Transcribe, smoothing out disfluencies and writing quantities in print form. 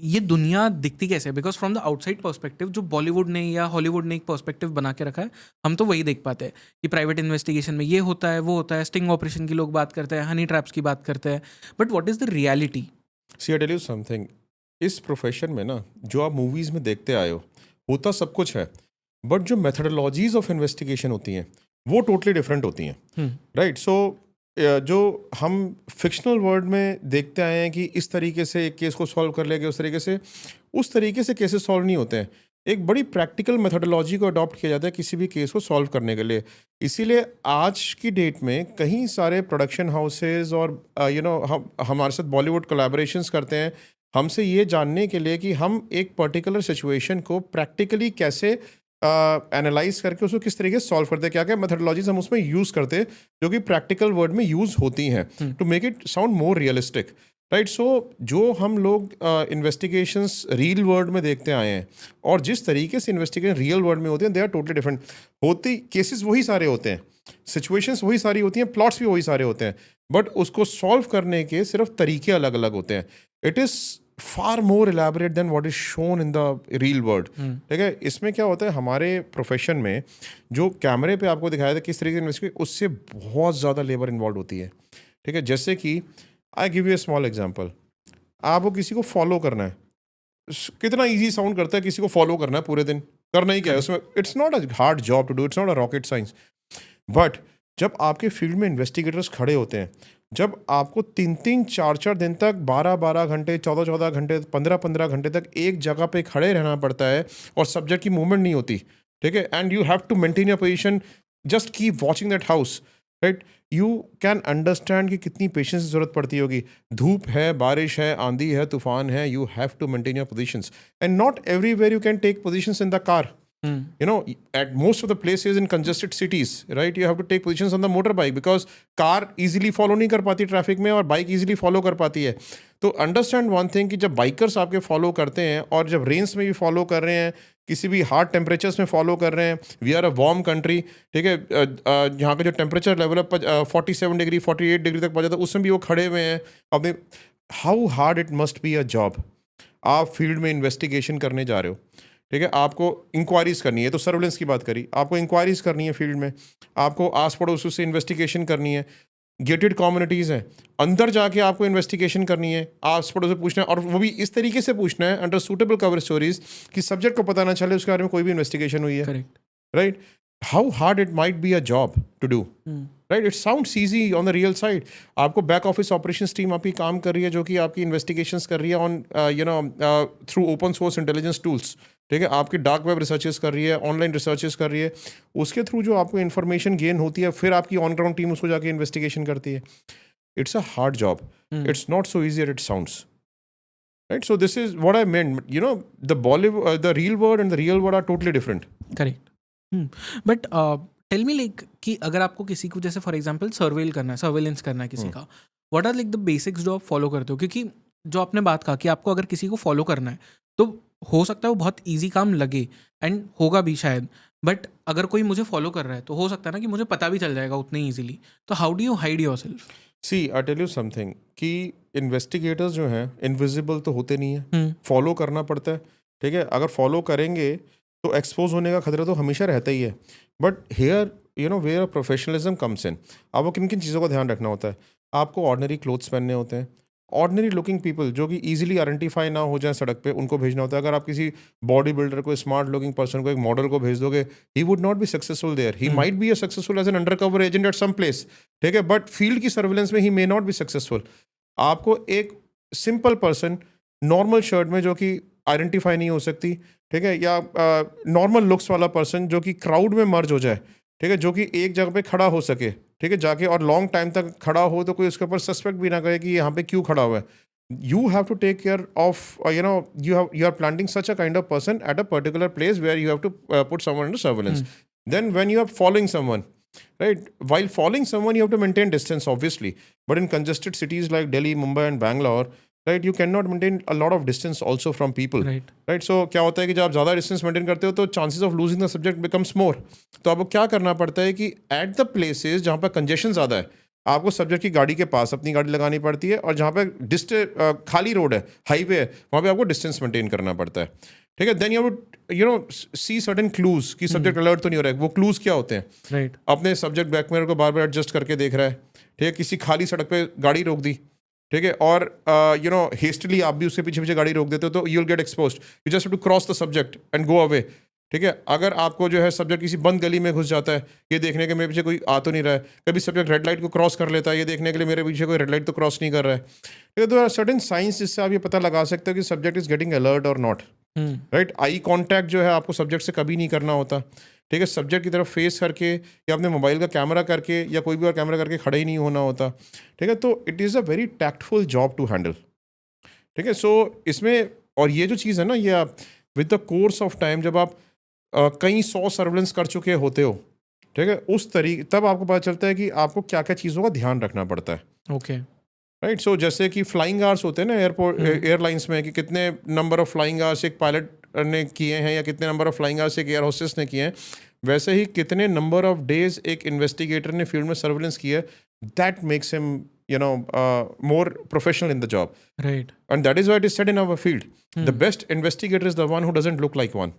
ये दुनिया दिखती कैसे है? Because from the outside perspective जो बॉलीवुड ने या हॉलीवुड ने एक पर्सपेक्टिव बना के रखा है, हम तो वही देख पाते हैं कि प्राइवेट इन्वेस्टिगेशन में ये होता है, वो होता है, स्टिंग ऑपरेशन की लोग बात करते हैं, हनी ट्रैप्स की बात करते हैं, but what is the reality? See I tell you something, इस प्रोफेशन में ना जो आप मूवीज़ में देखते आए हो होता सब कुछ है, बट जो मेथडोलॉजीज ऑफ इन्वेस्टिगेशन होती हैं वो टोटली डिफरेंट होती हैं, राइट? सो जो हम फिक्शनल वर्ल्ड में देखते आए हैं कि इस तरीके से एक केस को सॉल्व कर लेंगे, उस तरीके से केसेस सॉल्व नहीं होते हैं। एक बड़ी प्रैक्टिकल मेथडोलॉजी को अडॉप्ट किया जाता है किसी भी केस को सॉल्व करने के लिए। इसीलिए आज की डेट में कई सारे प्रोडक्शन हाउसेज और हम हमारे साथ बॉलीवुड कोलैबोरेशंस करते हैं हमसे ये जानने के लिए कि हम एक पर्टिकुलर सिचुएशन को प्रैक्टिकली कैसे एनालाइज करके उसको किस तरीके से सॉल्व करते हैं, क्या क्या मेथडोलॉजीज हम उसमें यूज़ करते हैं जो कि प्रैक्टिकल वर्ड में यूज़ होती हैं to make it sound more realistic, right? So जो हम लोग इन्वेस्टिगेशंस रियल वर्ल्ड में देखते आए हैं और जिस तरीके से इन्वेस्टिगेशन रियल वर्ल्ड में होते हैं, दे आर टोटली डिफरेंट। होती केसेस वही सारे होते हैं, सिचुएशंस वही सारी होती हैं, प्लॉट्स भी वही सारे होते हैं, बट उसको सॉल्व करने के सिर्फ तरीके अलग अलग होते हैं। It is far more elaborate than what is shown in the real world, ठीक है? इसमें क्या होता है, हमारे प्रोफेशन में जो कैमरे पे आपको दिखाया था किस तरीके से इन्वेस्टिगेट, उससे बहुत ज़्यादा लेबर इन्वॉल्व होती है, ठीक है? जैसे कि I give U A small example, आपको किसी को फॉलो करना है, कितना इजी साउंड करता है किसी को फॉलो करना है पूरे दिन, करना ही क्या है उसमें, it's not a hard job to do, it's not a rocket science. But जब आपके फील्ड में इन्वेस्टिगेटर्स खड़े होते हैं, जब आपको 3-4 दिन तक 12 घंटे, 14 घंटे, 15 घंटे तक एक जगह पे खड़े रहना पड़ता है और सब्जेक्ट की मूवमेंट नहीं होती, ठीक है, and you have to maintain your position, just keep watching that house, right? You can understand कि कितनी पेशेंस की जरूरत पड़ती होगी। धूप है, बारिश है, आंधी है, तूफान है, you have to maintain your positions, and not everywhere you can take positions in the car. At most of the places in congested cities, right, you have to take positions on the motorbike because car easily follow नहीं कर पाती traffic में और bike easily follow कर पाती है। तो understand one thing कि जब बाइकर्स आपके फॉलो करते हैं और जब रेंज में भी फॉलो कर रहे हैं, किसी भी हार्ड टेम्परेचर्स में फॉलो कर रहे हैं, we are a warm country, ठीक है, यहाँ का जो टेम्परेचर लेवल है 47 डिग्री 48 डिग्री तक पहुँच जाता है, उसमें भी वो खड़े हुए हैं अपने। How hard it must be a job. आप फील्ड में इन्वेस्टिगेशन करने जा रहे हो, ठीक है, आपको इंक्वायरीज करनी है, तो सर्वेलेंस की बात करी, आपको इंक्वायरीज करनी है फील्ड में, आपको आस पड़ोस से इन्वेस्टिगेशन करनी है, गेटेड कम्युनिटीज़ हैं, अंदर जाके आपको इन्वेस्टिगेशन करनी है, आस पड़ोस से पूछना है, और वो भी इस तरीके से पूछना है अंडर सूटेबल कवर स्टोरीज कि सब्जेक्ट को पता ना चले उसके बारे में कोई भी इन्वेस्टिगेशन हुई है, right? How hard it might be a job to do, right? It sounds easy on the real side. आपको बैक ऑफिस ऑपरेशंस टीम आपकी काम कर रही है जो कि आपकी इन्वेस्टिगेशंस कर रही है on through open source intelligence tools, ठीक है, आपकी डार्क वेब रिसर्चेस कर रही है, ऑनलाइन रिसर्चेस कर रही है, उसके थ्रू जो आपको इन्फॉर्मेशन गेन होती है, फिर आपकी ऑन ग्राउंड टीम उसको जाके इन्वेस्टिगेशन करती है। It's a hard job, it's not so easy at it sounds, right? So this is what I meant, the Bollywood, the real world and the real world are totally different. Correct. But tell me like कि अगर आपको किसी को जैसे for example surveillance करना है किसी का, what are like the basics जो आप फॉलो करते हो? क्योंकि जो आपने बात कहा कि आपको अगर किसी को फॉलो करना है तो हो सकता है वो बहुत ईजी काम लगे एंड होगा भी शायद, बट अगर कोई मुझे फॉलो कर रहा है तो हो सकता है ना कि मुझे पता भी चल जाएगा उतने ईजिली, तो how do you hide your self? See I tell you something कि इन्वेस्टिगेटर्स जो हैं इनविजिबल तो होते नहीं है, फॉलो करना पड़ता है, ठीक है? अगर फॉलो करेंगे तो एक्सपोज होने का खतरा तो हमेशा रहता ही है, but here where professionalism comes in. आपको किन किन चीज़ों का ध्यान रखना होता है? आपको ऑर्डिनरी क्लोथ्स पहनने होते हैं, ऑर्डिनरी लुकिंग पीपल जो कि इजीली आइडेंटिफाई ना हो जाए सड़क पे, उनको भेजना होता है। अगर आप किसी बॉडी बिल्डर को, स्मार्ट लुकिंग पर्सन को, एक मॉडल को भेज दोगे, he would not be successful there, he might be a successful as an undercover agent at some place, ठीक है, बट फील्ड की सर्विलेंस में he may not be successful. आपको एक सिंपल पर्सन नॉर्मल शर्ट में जो कि आइडेंटिफाई नहीं हो सकती, ठीक है, या नॉर्मल लुक्स वाला पर्सन जो कि क्राउड में मर्ज हो जाए, ठीक है, जो कि एक जगह पे खड़ा हो सके, ठीक है, जाके और लॉन्ग टाइम तक खड़ा हो तो कोई उसके ऊपर सस्पेक्ट भी ना करे कि यहाँ पे क्यों खड़ा हुआ है। You have to take care of you are planting such a kind of person at a particular place where you have to put someone under surveillance. Then when you are following someone, right, while following someone you have to maintain distance obviously, but in congested cities like Delhi, Mumbai and Bangalore, right, you cannot maintain a lot of distance also from people, right? So क्या होता है कि जब आप ज़्यादा distance maintain करते हो तो chances of losing the subject becomes more. तो आपको क्या करना पड़ता है कि एट द प्लेसेस जहाँ पर कंजेशन ज़्यादा है आपको सब्जेक्ट की गाड़ी के पास अपनी गाड़ी लगानी पड़ती है, और जहाँ पे खाली रोड है, हाईवे है, वहाँ पे आपको डिस्टेंस मेंटेन करना पड़ता है, ठीक है. Then you know see certain clues कि सब्जेक्ट अलर्ट तो नहीं हो रहा है. वो क्लूज क्या होते हैं? राइट. अपने सब्जेक्ट बैक मिरर को बार बार एडजस्ट करके देख रहा है, ठीक है. किसी खाली सड़क पे गाड़ी रोक दी, ठीक है, और यू नो हेस्टली आप भी उसके पीछे पीछे गाड़ी रोक देते हो, तो you will get exposed. You just have to cross the subject and go away, ठीक है. अगर आपको जो है सब्जेक्ट किसी बंद गली में घुस जाता है, ये देखने के मेरे पीछे कोई आ तो नहीं रहा है. कभी सब्जेक्ट रेड लाइट को क्रॉस कर लेता है, ये देखने के लिए मेरे पीछे कोई रेड लाइट तो क्रॉस नहीं कर रहा है. ठीक है, तो सर्टेन साइंस जिससे आप ये पता लगा सकते हो कि सब्जेक्ट इज गेटिंग अलर्ट और नॉट. राइट. आई कॉन्टैक्ट जो है आपको सब्जेक्ट से कभी नहीं करना होता, ठीक है. सब्जेक्ट की तरफ फेस करके या अपने मोबाइल का कैमरा करके या कोई भी और कैमरा करके खड़े ही नहीं होना होता, ठीक है. तो it is a very tactful job to handle, ठीक है. सो इसमें, और ये जो चीज़ है ना, ये आप with the course of time जब आप कई 100 सर्वेलेंस कर चुके होते हो, ठीक है, उस तरीके तब आपको पता चलता है कि आपको क्या क्या चीज़ों का ध्यान रखना पड़ता है. ओके. राइट. सो जैसे कि फ्लाइंग आवर्स होते हैं ना एयरपोर्ट एयरलाइंस में, कि कितने नंबर ऑफ फ्लाइंग आवर्स एक पायलट ने किए हैं या कितने नंबर ऑफ फ्लाइंग आवर्स एक एयर होस्टेस ने किए हैं, वैसे ही कितने नंबर ऑफ डेज एक इन्वेस्टिगेटर ने फील्ड में सर्वेलेंस किया है. That makes him you know more professional in the job, Right. and that is why it is said in our field, the best investigator is the one who doesn't look like one.